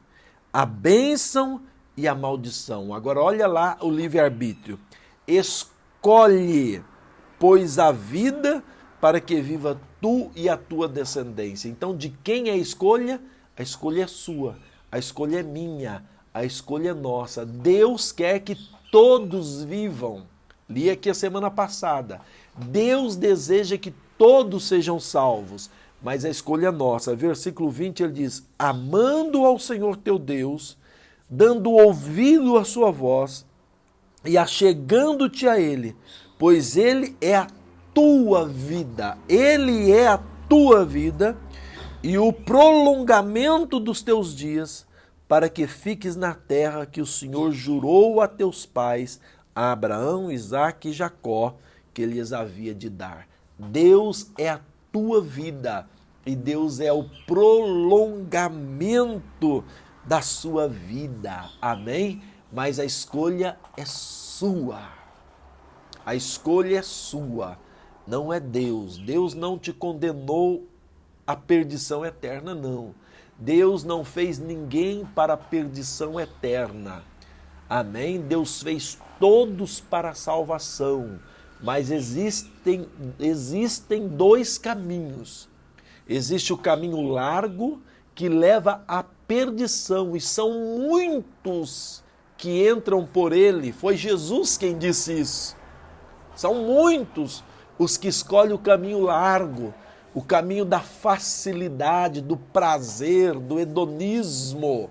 a bênção e a maldição. Agora olha lá o livre-arbítrio. Escolhe, pois, a vida para que viva tu e a tua descendência. Então, de quem é a escolha? A escolha é sua, a escolha é minha, a escolha é nossa. Deus quer que todos vivam. Li aqui a semana passada. Deus deseja que todos sejam salvos, mas a escolha é nossa. Versículo 20 ele diz: amando ao Senhor teu Deus, dando ouvido à sua voz e achegando-te a Ele, pois Ele é a tua vida, Ele é a tua vida e o prolongamento dos teus dias, para que fiques na terra que o Senhor jurou a teus pais, a Abraão, Isaque e Jacó, que Ele lhes havia de dar. Deus é a tua vida e Deus é o prolongamento da sua vida. Amém? Mas a escolha é sua. A escolha é sua, não é Deus. Deus não te condenou à perdição eterna, não. Deus não fez ninguém para a perdição eterna. Amém? Deus fez todos para a salvação. Mas existem dois caminhos. Existe o caminho largo que leva à perdição, e são muitos que entram por ele. Foi Jesus quem disse isso. São muitos os que escolhem o caminho largo, o caminho da facilidade, do prazer, do hedonismo,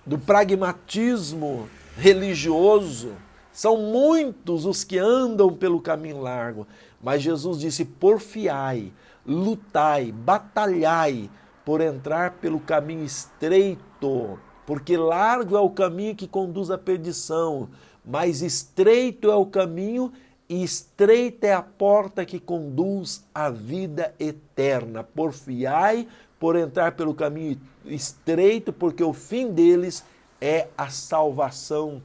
do pragmatismo religioso. São muitos os que andam pelo caminho largo, mas Jesus disse: porfiai, lutai, batalhai por entrar pelo caminho estreito, porque largo é o caminho que conduz à perdição, mas estreito é o caminho e estreita é a porta que conduz à vida eterna. Porfiai por entrar pelo caminho estreito, porque o fim deles é a salvação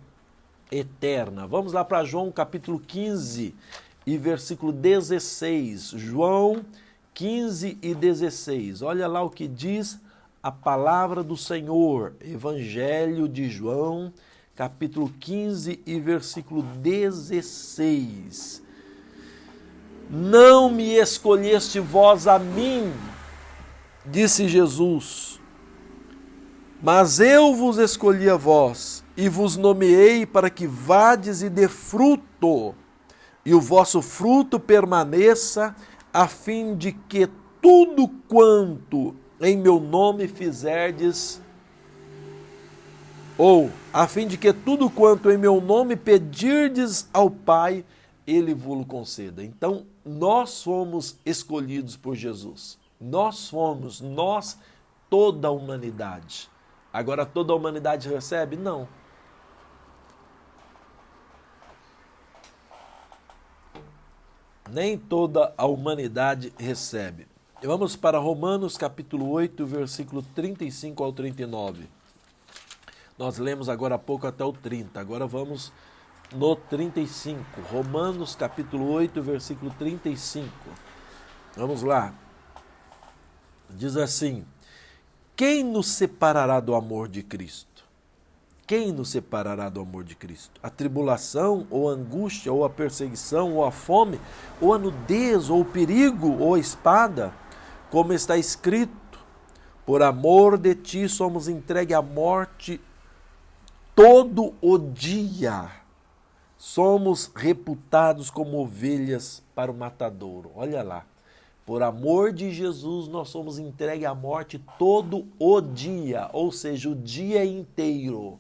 eterna. Vamos lá para João capítulo 15 e versículo 16. João 15 e 16. Olha lá o que diz a palavra do Senhor. Evangelho de João, capítulo 15 e versículo 16. Não me escolheste vós a mim, disse Jesus, mas eu vos escolhi a vós e vos nomeei para que vades e dê fruto, e o vosso fruto permaneça, a fim de que tudo quanto em meu nome fizerdes, ou a fim de que tudo quanto em meu nome pedirdes ao Pai, Ele vos conceda. Então, nós fomos escolhidos por Jesus. Nós, toda a humanidade. Agora, toda a humanidade recebe? Não. Nem toda a humanidade recebe. Vamos para Romanos capítulo 8, versículo 35 ao 39. Nós lemos agora há pouco até o 30, agora vamos no 35. Romanos capítulo 8, versículo 35. Vamos lá. Diz assim: quem nos separará do amor de Cristo? Quem nos separará do amor de Cristo? A tribulação, ou a angústia, ou a perseguição, ou a fome, ou a nudez, ou o perigo, ou a espada? Como está escrito: por amor de ti somos entregues à morte todo o dia. Somos reputados como ovelhas para o matadouro. Olha lá. Por amor de Jesus, nós somos entregues à morte todo o dia, ou seja, o dia inteiro.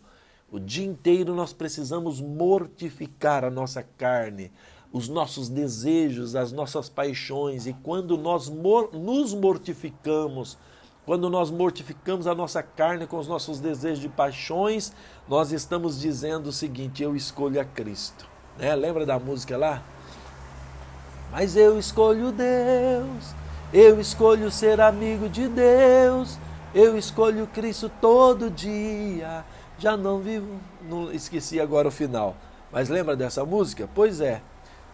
O dia inteiro nós precisamos mortificar a nossa carne, os nossos desejos, as nossas paixões, e quando nós nos mortificamos quando nós mortificamos a nossa carne com os nossos desejos e paixões, nós estamos dizendo o seguinte: eu escolho a Cristo. Né? Lembra da música lá? Mas eu escolho Deus, eu escolho ser amigo de Deus, eu escolho Cristo todo dia, já não vivo... Não, esqueci agora o final, mas lembra dessa música? Pois é,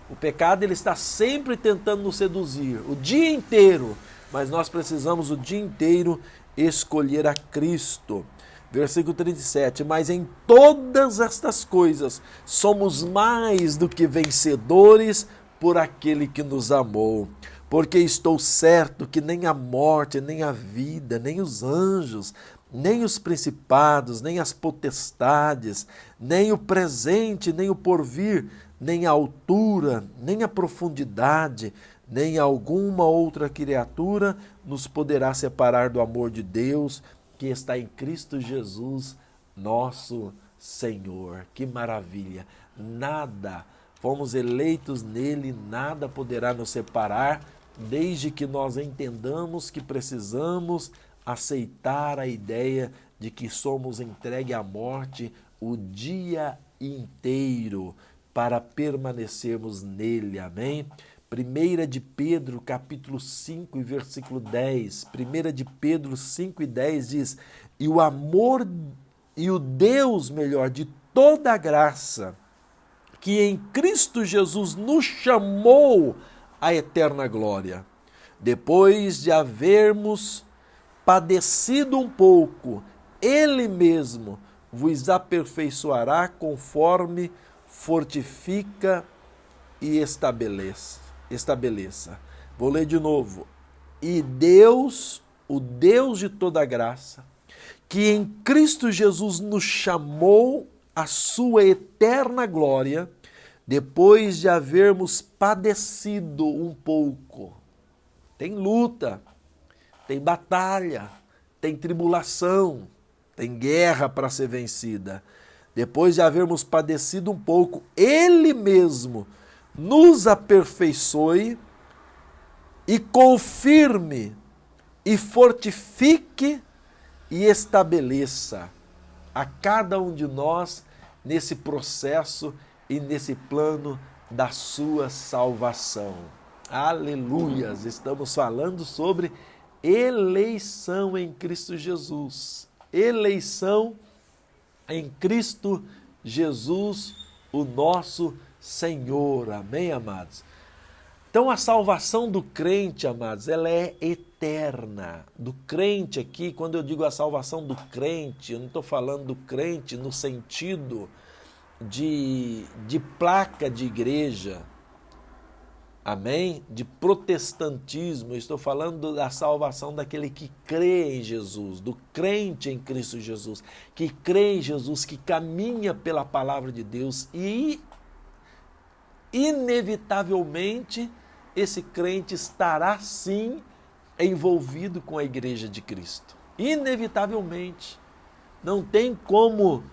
o pecado ele está sempre tentando nos seduzir, o dia inteiro, mas nós precisamos o dia inteiro escolher a Cristo. Versículo 37, mas em todas estas coisas somos mais do que vencedores por aquele que nos amou. Porque estou certo que nem a morte, nem a vida, nem os anjos, nem os principados, nem as potestades, nem o presente, nem o porvir, nem a altura, nem a profundidade, nem alguma outra criatura nos poderá separar do amor de Deus que está em Cristo Jesus, nosso Senhor. Que maravilha! Nada, fomos eleitos nele, nada poderá nos separar, desde que nós entendamos que precisamos aceitar a ideia de que somos entregues à morte o dia inteiro para permanecermos nele. Amém? 1 de Pedro, capítulo 5 e versículo 10. 1 de Pedro 5 e 10 diz: e o amor e o Deus, melhor, de toda a graça, que em Cristo Jesus nos chamou à eterna glória, depois de havermos padecido um pouco, Ele mesmo vos aperfeiçoará conforme fortifica e estabeleça. Vou ler de novo. E Deus, o Deus de toda graça, que em Cristo Jesus nos chamou à sua eterna glória, depois de havermos padecido um pouco. Tem luta, tem batalha, tem tribulação, tem guerra para ser vencida. Depois de havermos padecido um pouco, Ele mesmo nos aperfeiçoe e confirme e fortifique e estabeleça a cada um de nós nesse processo e nesse plano da sua salvação. Aleluias! Estamos falando sobre eleição em Cristo Jesus. Eleição em Cristo Jesus, o nosso Senhor. Amém, amados? Então, a salvação do crente, amados, ela é eterna. Do crente aqui, quando eu digo a salvação do crente, eu não estou falando do crente no sentido de placa de igreja, amém? De protestantismo. Eu estou falando da salvação daquele que crê em Jesus, do crente em Cristo Jesus, que crê em Jesus, que caminha pela palavra de Deus e inevitavelmente esse crente estará sim envolvido com a igreja de Cristo. Inevitavelmente. Não tem como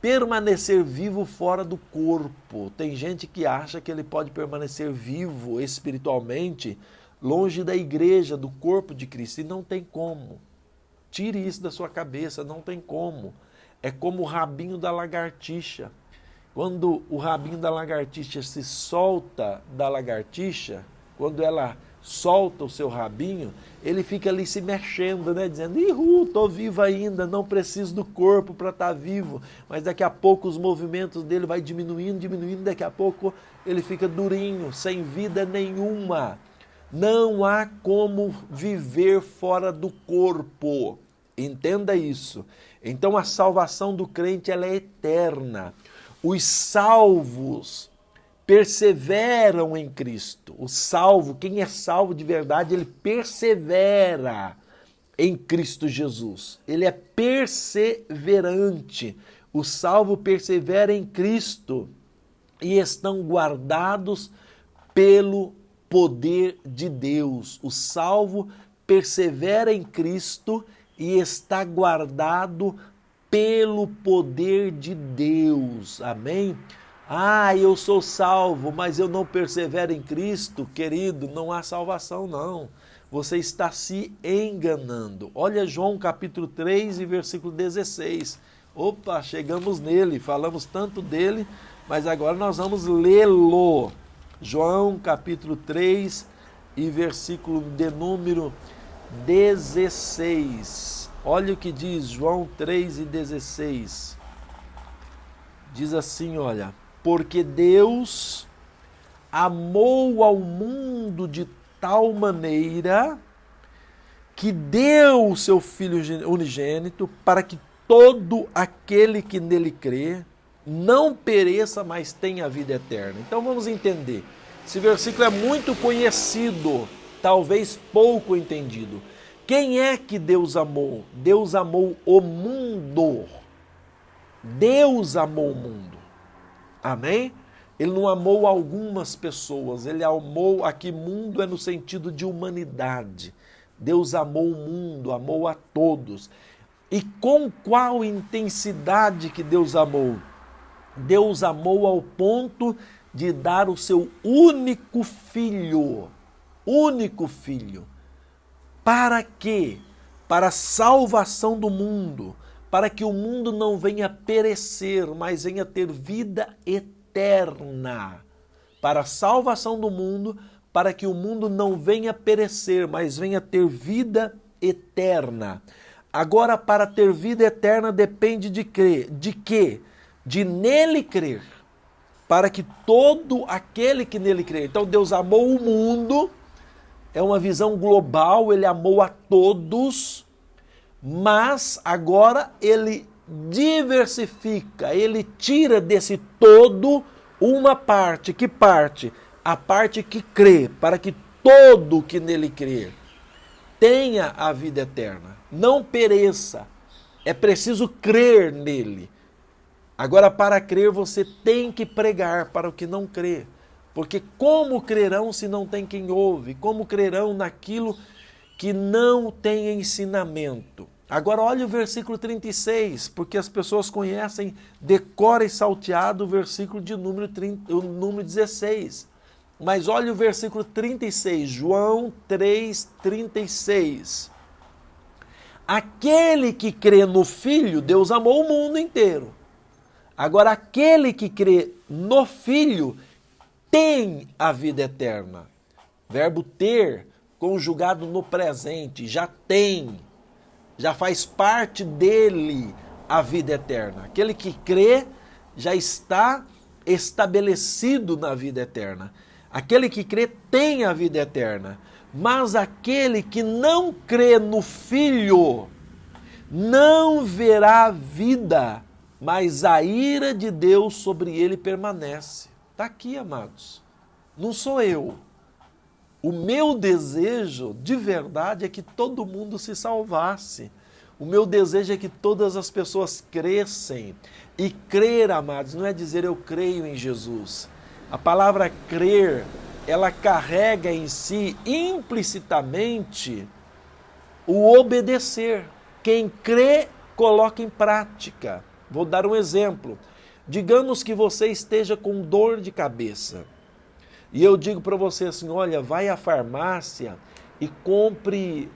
permanecer vivo fora do corpo. Tem gente que acha que ele pode permanecer vivo espiritualmente longe da igreja, do corpo de Cristo, e não tem como. Tire isso da sua cabeça, não tem como. É como o rabinho da lagartixa. Quando o rabinho da lagartixa se solta da lagartixa, quando ela solta o seu rabinho, ele fica ali se mexendo, né? Dizendo, estou vivo ainda, não preciso do corpo para estar vivo. Mas daqui a pouco os movimentos dele vai diminuindo, daqui a pouco ele fica durinho, sem vida nenhuma. Não há como viver fora do corpo. Entenda isso. Então a salvação do crente ela é eterna. Os salvos perseveram em Cristo. O salvo, quem é salvo de verdade, ele persevera em Cristo Jesus. Ele é perseverante. O salvo persevera em Cristo e estão guardados pelo poder de Deus. O salvo persevera em Cristo e está guardado pelo poder de Deus. Amém? Eu sou salvo, mas eu não persevero em Cristo, querido, não há salvação não. você está se enganando. Olha João capítulo 3 e versículo 16. Opa, chegamos nele, falamos tanto dele, mas agora nós vamos lê-lo. João capítulo 3 e versículo de número 16. Olha o que diz João 3 e 16. Diz assim, olha, porque Deus amou ao mundo de tal maneira que deu o seu Filho unigênito para que todo aquele que nele crê não pereça, mas tenha a vida eterna. Então vamos entender. Esse versículo é muito conhecido, talvez pouco entendido. Quem é que Deus amou? Deus amou o mundo. Deus amou o mundo. Amém? Ele não amou algumas pessoas, ele amou, aqui mundo é no sentido de humanidade. Deus amou o mundo, amou a todos. E com qual intensidade que Deus amou? Deus amou ao ponto de dar o seu único filho. Para quê? Para a salvação do mundo, para que o mundo não venha perecer, mas venha ter vida eterna. Para a salvação do mundo, para que o mundo não venha perecer, mas venha ter vida eterna. Agora, para ter vida eterna depende de quê? De nele crer. Para que todo aquele que nele crer. Então Deus amou o mundo, é uma visão global, ele amou a todos, mas agora ele diversifica, ele tira desse todo uma parte. Que parte? A parte que crê, para que todo que nele crer tenha a vida eterna, não pereça. É preciso crer nele. Agora, para crer, você tem que pregar para o que não crê. Porque como crerão se não tem quem ouve? Como crerão naquilo que não tem ensinamento? Agora olha o versículo 36, porque as pessoas conhecem, decora e salteado o versículo de número 16. Mas olha o versículo 36, João 3,36. Aquele que crê no Filho, Deus amou o mundo inteiro. Agora, aquele que crê no Filho tem a vida eterna. Verbo ter, conjugado no presente, já tem, já faz parte dele a vida eterna. Aquele que crê já está estabelecido na vida eterna. Aquele que crê tem a vida eterna. Mas aquele que não crê no Filho não verá vida, mas a ira de Deus sobre ele permanece. Está aqui, amados. Não sou eu. O meu desejo, de verdade, é que todo mundo se salvasse. O meu desejo é que todas as pessoas crescem. E crer, amados, não é dizer eu creio em Jesus. A palavra crer, ela carrega em si, implicitamente, o obedecer. Quem crê, coloca em prática. Vou dar um exemplo. Digamos que você esteja com dor de cabeça. E eu digo para você assim, olha, vai à farmácia e compre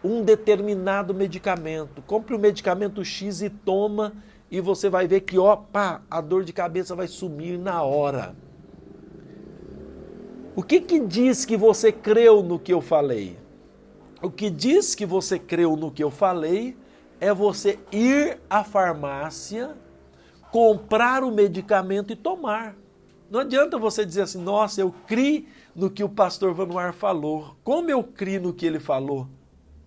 um determinado medicamento. Compre o medicamento X e toma, e você vai ver que, a dor de cabeça vai sumir na hora. O que diz que você creu no que eu falei? O que diz que você creu no que eu falei é você ir à farmácia, comprar o medicamento e tomar. Não adianta você dizer assim, nossa, eu criei no que o pastor Vanuar falou. Como eu criei no que ele falou?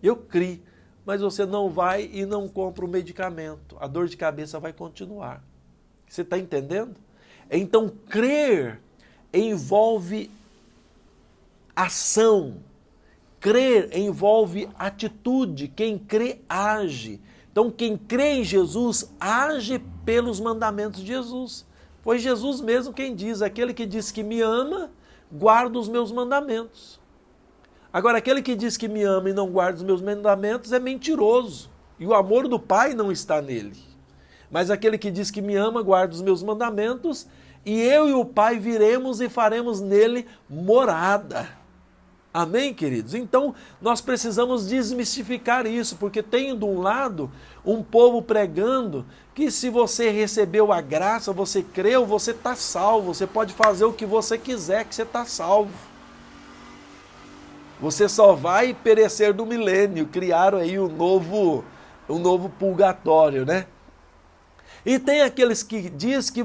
Eu criei, mas você não vai e não compra o medicamento. A dor de cabeça vai continuar. Você está entendendo? Então, crer envolve ação. Crer envolve atitude. Quem crê, age. Então, quem crê em Jesus, age pelos mandamentos de Jesus. Foi Jesus mesmo quem diz, aquele que diz que me ama, guarda os meus mandamentos. Agora, aquele que diz que me ama e não guarda os meus mandamentos é mentiroso. E o amor do Pai não está nele. Mas aquele que diz que me ama, guarda os meus mandamentos, e eu e o Pai viremos e faremos nele morada. Amém, queridos? Então, nós precisamos desmistificar isso, porque tem de um lado um povo pregando que se você recebeu a graça, você creu, você está salvo, você pode fazer o que você quiser, que você está salvo. Você só vai perecer do milênio, criaram aí um novo purgatório, né? E tem aqueles que diz que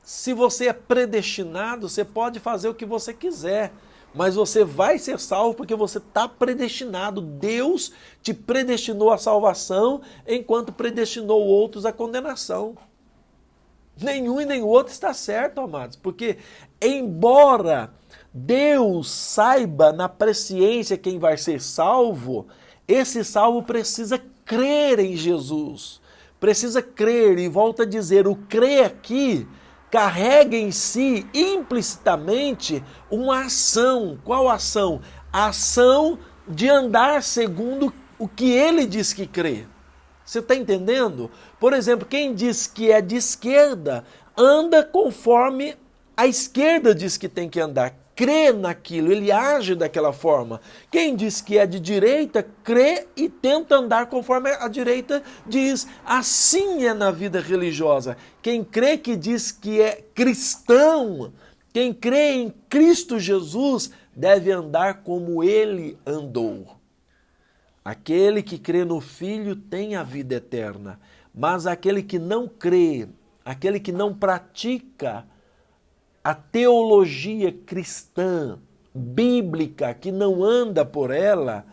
se você é predestinado, você pode fazer o que você quiser, mas você vai ser salvo porque você está predestinado. Deus te predestinou à salvação, enquanto predestinou outros à condenação. Nenhum e nem outro está certo, amados, porque embora Deus saiba na presciência quem vai ser salvo, esse salvo precisa crer em Jesus. Precisa crer, e volta a dizer, o crer aqui carrega em si implicitamente uma ação. Qual ação? A ação de andar segundo o que ele diz que crê. Você está entendendo? Por exemplo, quem diz que é de esquerda, anda conforme a esquerda diz que tem que andar. Crê naquilo, ele age daquela forma. Quem diz que é de direita, crê e tenta andar conforme a direita diz. Assim é na vida religiosa. Quem crê que diz que é cristão, quem crê em Cristo Jesus, deve andar como ele andou. Aquele que crê no Filho tem a vida eterna, mas aquele que não crê, aquele que não pratica a teologia cristã, bíblica, que não anda por ela,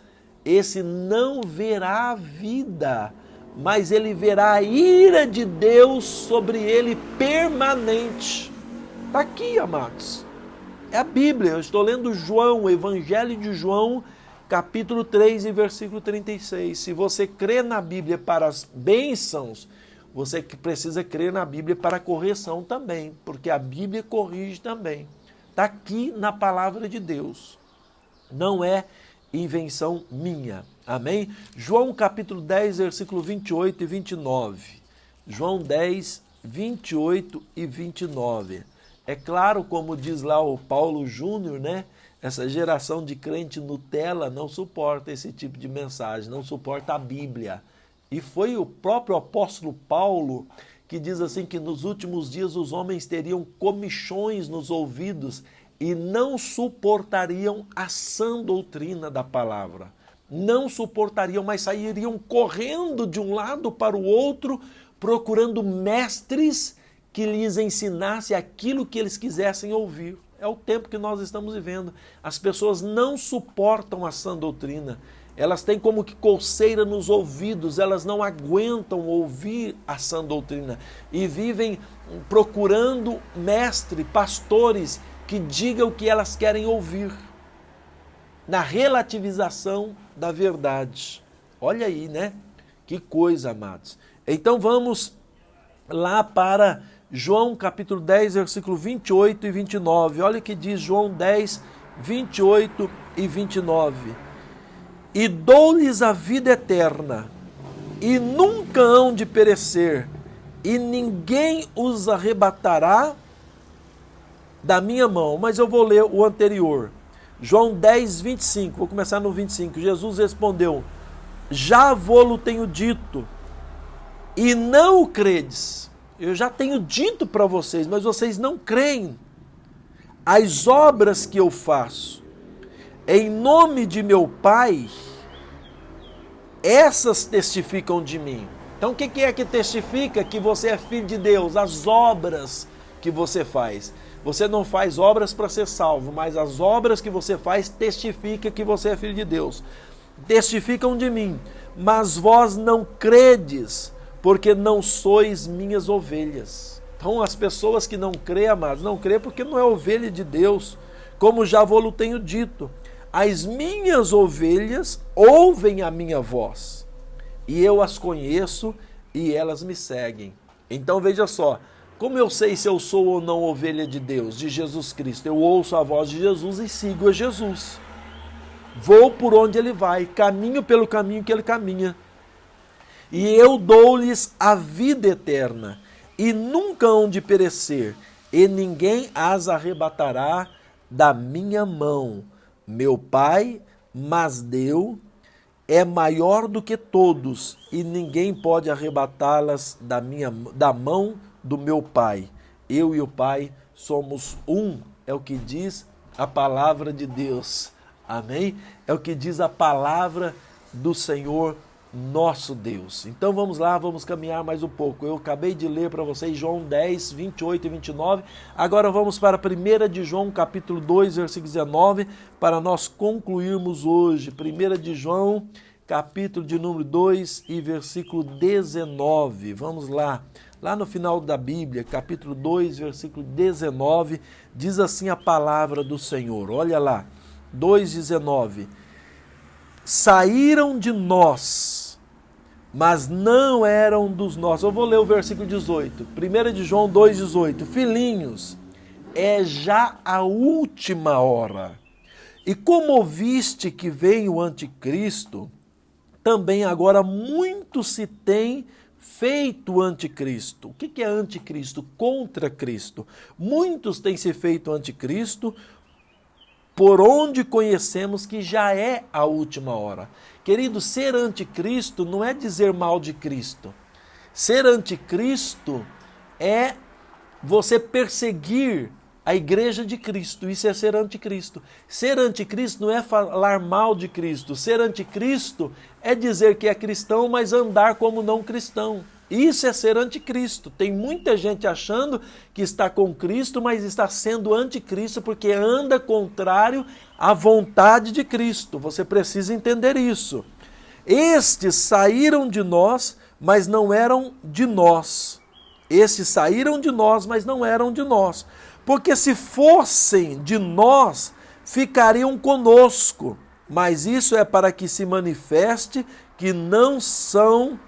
esse não verá a vida, mas ele verá a ira de Deus sobre ele permanente. Está aqui, amados. É a Bíblia. Eu estou lendo João, o Evangelho de João, capítulo 3 e versículo 36. Se você crê na Bíblia para as bênçãos, você precisa crer na Bíblia para a correção também, porque a Bíblia corrige também. Está aqui na palavra de Deus. Não é invenção minha. Amém? João capítulo 10, versículo 28 e 29. João 10, 28 e 29. É claro, como diz lá o Paulo Júnior, né? Essa geração de crente Nutella não suporta esse tipo de mensagem, não suporta a Bíblia. E foi o próprio apóstolo Paulo que diz assim que nos últimos dias os homens teriam comichões nos ouvidos e não suportariam a sã doutrina da palavra. Não suportariam, mas sairiam correndo de um lado para o outro, procurando mestres que lhes ensinassem aquilo que eles quisessem ouvir. É o tempo que nós estamos vivendo. As pessoas não suportam a sã doutrina. Elas têm como que coceira nos ouvidos, elas não aguentam ouvir a sã doutrina e vivem procurando mestre, pastores que digam o que elas querem ouvir, na relativização da verdade. Olha aí, né? Que coisa, amados. Então vamos lá para João capítulo 10, versículo 28 e 29. Olha o que diz João 10, 28 e 29. E dou-lhes a vida eterna, e nunca hão de perecer, e ninguém os arrebatará da minha mão. Mas eu vou ler o anterior. João 10, 25, vou começar no 25. Jesus respondeu, já vô-lo tenho dito, e não o credes. Eu já tenho dito para vocês, mas vocês não creem. As obras que eu faço em nome de meu Pai, essas testificam de mim. Então o que é que testifica que você é filho de Deus? As obras que você faz. Você não faz obras para ser salvo, mas as obras que você faz testificam que você é filho de Deus. Testificam de mim, mas vós não credes, porque não sois minhas ovelhas. Então as pessoas que não crêem, amados, não crêem porque não é ovelha de Deus, como já vou-lo tenho dito. As minhas ovelhas ouvem a minha voz, e eu as conheço e elas me seguem. Então veja só, como eu sei se eu sou ou não ovelha de Deus, de Jesus Cristo? Eu ouço a voz de Jesus e sigo a Jesus. Vou por onde ele vai, caminho pelo caminho que ele caminha. E eu dou-lhes a vida eterna, e nunca hão de perecer, e ninguém as arrebatará da minha mão. Meu Pai mas deu, é maior do que todos, e ninguém pode arrebatá-las da mão do meu Pai. Eu e o Pai somos um, é o que diz a palavra de Deus. Amém? É o que diz a palavra do Senhor nosso Deus. Então vamos lá, vamos caminhar mais um pouco. Eu acabei de ler para vocês João 10, 28 e 29. Agora vamos para 1 de João, capítulo 2, versículo 19, para nós concluirmos hoje. 1 de João, capítulo de número 2 e versículo 19. Vamos lá. Lá no final da Bíblia, capítulo 2, versículo 19, diz assim a palavra do Senhor. Olha lá, 2,19. Saíram de nós, mas não eram dos nossos. Eu vou ler o versículo 18. 1 de João 2,18. Filhinhos, é já a última hora. E como ouviste que vem o anticristo, também agora muito se tem feito anticristo. O que é anticristo? Contra Cristo. Muitos têm se feito anticristo, por onde conhecemos que já é a última hora. Querido, ser anticristo não é dizer mal de Cristo. Ser anticristo é você perseguir a igreja de Cristo. Isso é ser anticristo. Ser anticristo não é falar mal de Cristo. Ser anticristo é dizer que é cristão, mas andar como não cristão. Isso é ser anticristo. Tem muita gente achando que está com Cristo, mas está sendo anticristo porque anda contrário à vontade de Cristo. Você precisa entender isso. Estes saíram de nós, mas não eram de nós. Estes saíram de nós, mas não eram de nós. Porque se fossem de nós, ficariam conosco. Mas isso é para que se manifeste que não são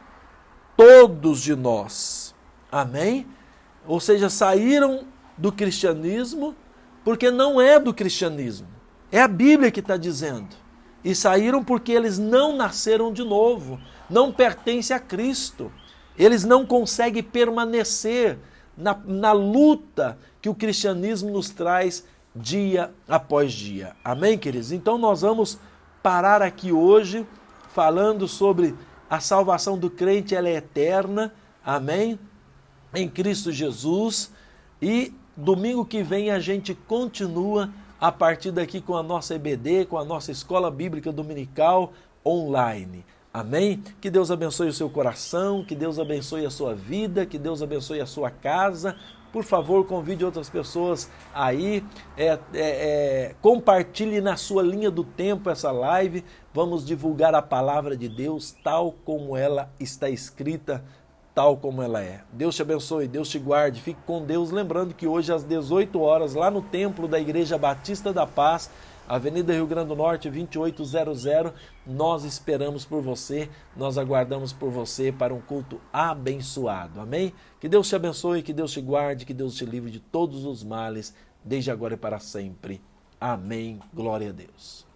todos de nós. Amém? Ou seja, saíram do cristianismo porque não é do cristianismo. É a Bíblia que está dizendo. E saíram porque eles não nasceram de novo. Não pertencem a Cristo. Eles não conseguem permanecer na luta que o cristianismo nos traz dia após dia. Amém, queridos? Então nós vamos parar aqui hoje falando sobre a salvação do crente, ela é eterna, amém? Em Cristo Jesus. E domingo que vem a gente continua a partir daqui com a nossa EBD, com a nossa Escola Bíblica Dominical online. Amém? Que Deus abençoe o seu coração, que Deus abençoe a sua vida, que Deus abençoe a sua casa. Por favor, convide outras pessoas aí, compartilhe na sua linha do tempo essa live. Vamos divulgar a palavra de Deus tal como ela está escrita, tal como ela é. Deus te abençoe, Deus te guarde, fique com Deus. Lembrando que hoje às 18 horas, lá no templo da Igreja Batista da Paz, Avenida Rio Grande do Norte, 2800, nós esperamos por você, nós aguardamos por você para um culto abençoado, amém? Que Deus te abençoe, que Deus te guarde, que Deus te livre de todos os males, desde agora e para sempre. Amém. Glória a Deus.